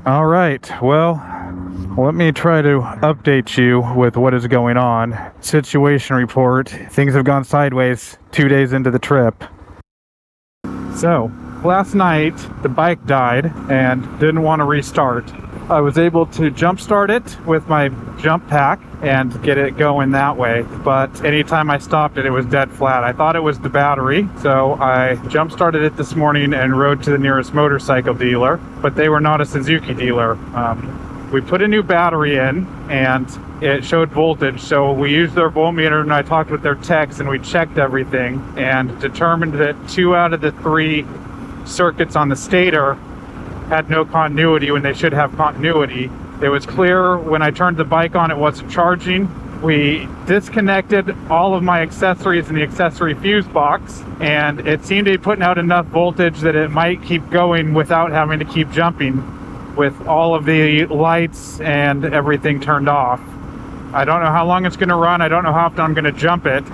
All right, well, let me try to update you with what is going on. Situation report. Things have gone sideways 2 days into the trip. So, last night the bike died and didn't want to restart. I was able to jump start it with my jump pack and get it going that way, but anytime I stopped it, it was dead flat. I thought it was the battery, so I jump started it this morning and rode to the nearest motorcycle dealer, but they were not a Suzuki dealer. We put a new battery in and it showed voltage, so we used their voltmeter and I talked with their techs and we checked everything and determined that 2 out of the 3 circuits on the stator had no continuity when they should have continuity. It was clear when I turned the bike on it wasn't charging. We disconnected all of my accessories in the accessory fuse box, and it seemed to be putting out enough voltage that it might keep going without having to keep jumping with all of the lights and everything turned off. I don't know how long it's going to run. I don't know how often I'm going to jump it.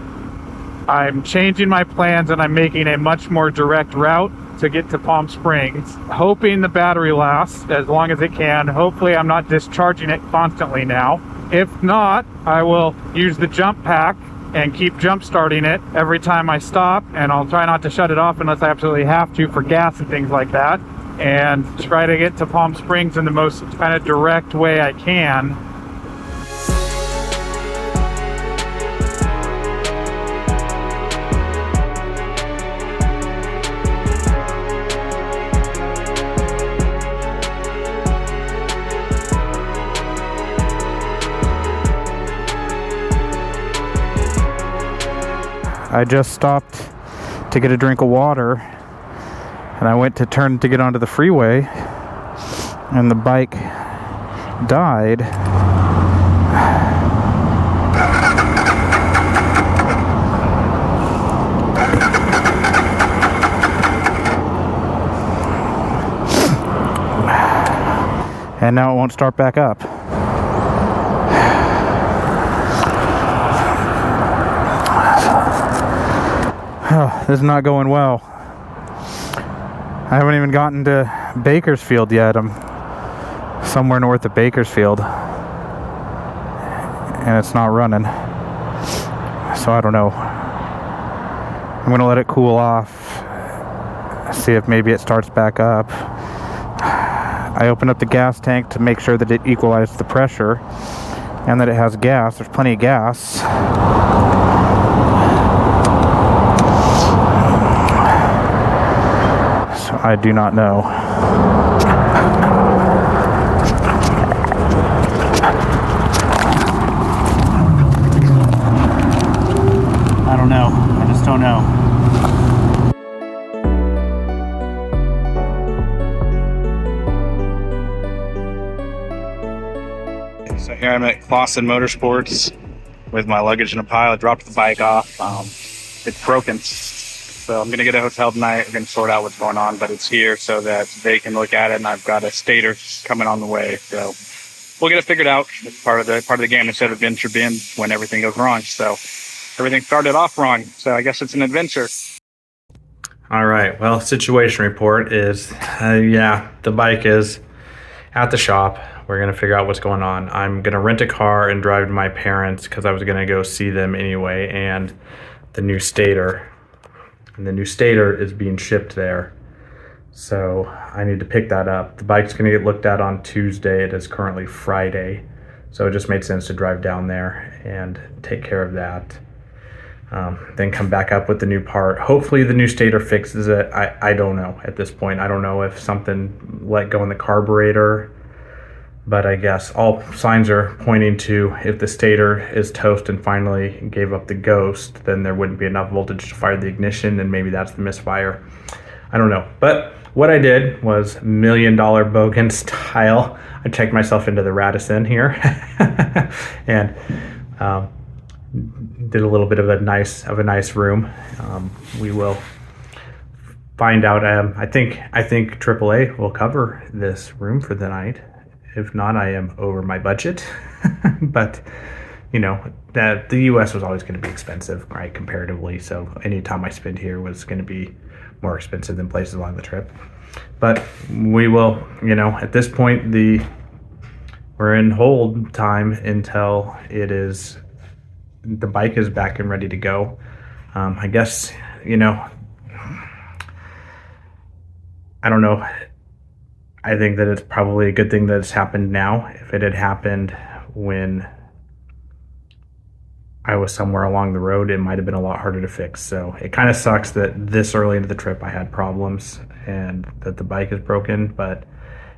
I'm changing my plans and I'm making a much more direct route to get to Palm Springs, hoping the battery lasts as long as it can. Hopefully I'm not discharging it constantly now. If not, I will use the jump pack and keep jump starting it every time I stop, and I'll try not to shut it off unless I absolutely have to for gas and things like that, and try to get to Palm Springs in the most kind of direct way I can. I just stopped to get a drink of water and I went to turn to get onto the freeway and the bike died. And now it won't start back up. Oh, this is not going well. I haven't even gotten to Bakersfield yet. I'm somewhere north of Bakersfield. And it's not running. So I don't know. I'm going to let it cool off. See if maybe it starts back up. I opened up the gas tank to make sure that it equalized the pressure and that it has gas. There's plenty of gas. I do not know. I don't know. I just don't know. So here I'm at Clausen Motorsports with my luggage in a pile. I dropped the bike off. It's broken. So I'm going to get a hotel tonight. We're going to sort out what's going on, but it's here so that they can look at it, and I've got a stator coming on the way. So we'll get it figured out. It's part of the game instead of bin for bin when everything goes wrong. So everything started off wrong. So I guess it's an adventure. All right. Well, situation report is, the bike is at the shop. We're going to figure out what's going on. I'm going to rent a car and drive to my parents because I was going to go see them anyway, and the new stator. And the new stator is being shipped there. So I need to pick that up. The bike's going to get looked at on Tuesday. It is currently Friday. So it just made sense to drive down there and take care of that. Then come back up with the new part. Hopefully the new stator fixes it. I don't know at this point. I don't know if something let go in the carburetor. But I guess all signs are pointing to if the stator is toast and finally gave up the ghost, then there wouldn't be enough voltage to fire the ignition, and maybe that's the misfire. I don't know. But what I did was $1 million Bogan style. I checked myself into the Radisson here and did a little bit of a nice room. We will find out. I think AAA will cover this room for the night. If not, I am over my budget. But, that the U.S. was always going to be expensive, right, comparatively. So any time I spend here was going to be more expensive than places along the trip. But we will, you know, at this point, we're in hold time until the bike is back and ready to go. I guess, you know, I don't know. I think that it's probably a good thing that it's happened now. If it had happened when I was somewhere along the road, it might have been a lot harder to fix. So it kind of sucks that this early into the trip I had problems and that the bike is broken, but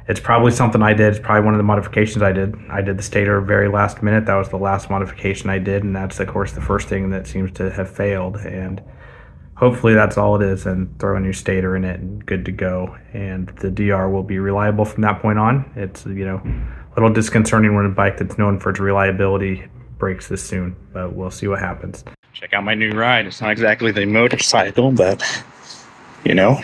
it's probably something I did. It's probably one of the modifications I did. I did the stator very last minute. That was the last modification I did, and that's of course the first thing that seems to have failed. And hopefully that's all it is, and throw a new stator in it and good to go. And the DR will be reliable from that point on. It's, you know, a little disconcerting when a bike that's known for its reliability breaks this soon, but we'll see what happens. Check out my new ride. It's not exactly the motorcycle, but you know,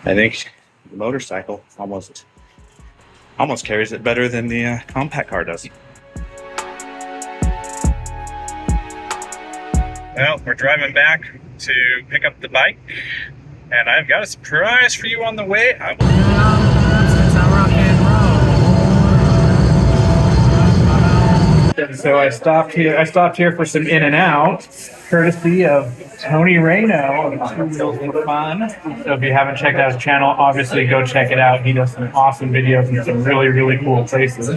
I think the motorcycle almost carries it better than the compact car does. Well, we're driving back to pick up the bike, and I've got a surprise for you on the way. So I stopped here for some in and out, courtesy of Tony Reno of 2 Wheels for Fun. So if you haven't checked out his channel, obviously go check it out. He does some awesome videos in some really, really cool places.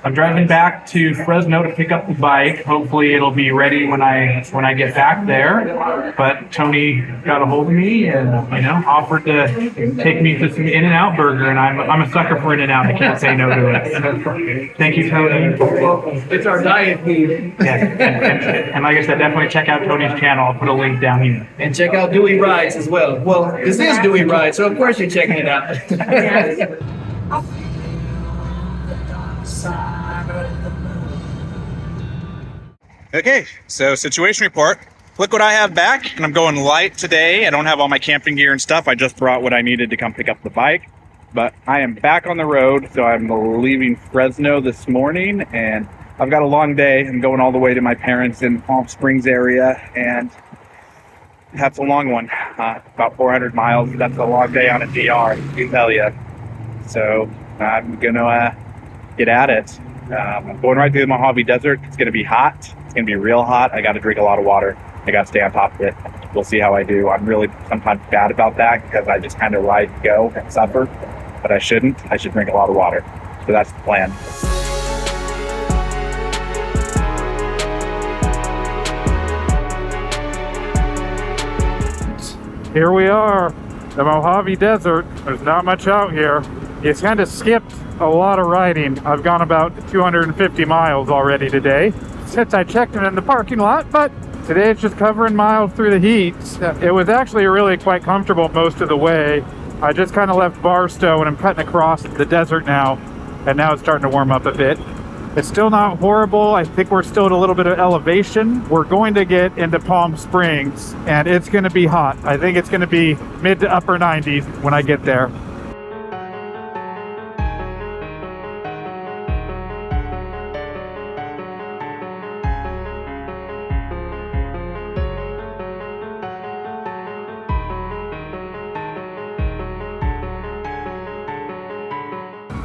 I'm driving back to Fresno to pick up the bike. Hopefully it'll be ready when I get back there. But Tony got a hold of me and, you know, offered to take me to some In-N-Out Burger, and I'm a sucker for In-N-Out. I can't say no to it. Thank you, Tony. It's our diet food. Yeah, and like I said, definitely check out Tony's channel. I'll put a link down here. And check out Dewey Rides as well. Well, this is Dewey Rides, so of course you're checking it out. Okay, so situation report. Look what I have back, and I'm going light today. I don't have all my camping gear and stuff. I just brought what I needed to come pick up the bike. But I am back on the road, so I'm leaving Fresno this morning, and I've got a long day. I'm going all the way to my parents in Palm Springs area, and that's a long one. About 400 miles. That's a long day on a DR, I can tell you. So I'm gonna get at it. I'm going right through the Mojave Desert. It's gonna be hot. It's gonna be real hot. I gotta drink a lot of water. I gotta stay on top of it. We'll see how I do. I'm really sometimes bad about that because I just kind of ride and go and suffer, but I shouldn't. I should drink a lot of water. So that's the plan. Here we are, the Mojave Desert. There's not much out here. It's kind of skipped a lot of riding. I've gone about 250 miles already today since I checked it in the parking lot, but today it's just covering miles through the heat. It was actually really quite comfortable most of the way. I just kind of left Barstow and I'm cutting across the desert now, and now it's starting to warm up a bit. It's still not horrible. I think we're still at a little bit of elevation. We're going to get into Palm Springs, and it's going to be hot. I think it's going to be mid to upper 90s when I get there.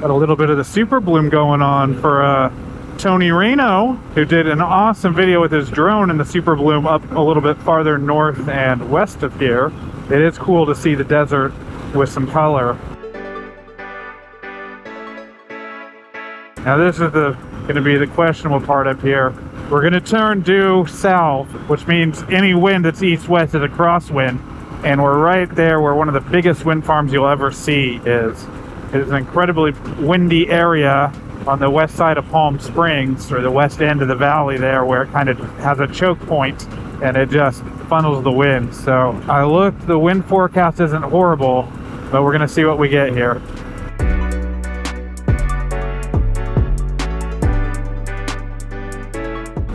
Got a little bit of the super bloom going on for Tony Reno, who did an awesome video with his drone in the super bloom up a little bit farther north and west of here. It is cool to see the desert with some color. Now this is going to be the questionable part up here. We're going to turn due south, which means any wind that's east-west is a crosswind, and we're right there where one of the biggest wind farms you'll ever see is. It is an incredibly windy area on the west side of Palm Springs, or the west end of the valley there, where it kind of has a choke point and it just funnels the wind. So I looked, the wind forecast isn't horrible, but we're gonna see what we get here.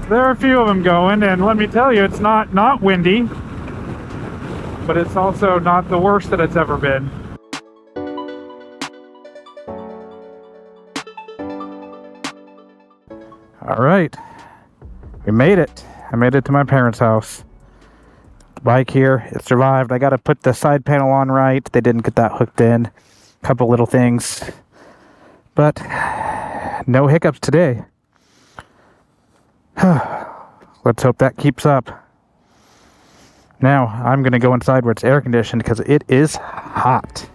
There are a few of them going, and let me tell you, it's not windy, but it's also not the worst that it's ever been. All right, we made it. I made it to my parents' house. bike here. It survived. I got to put the side panel on right. They didn't get that hooked in. Couple little things. But no hiccups today. Let's hope that keeps up. Now, I'm going to go inside where it's air conditioned because it is hot.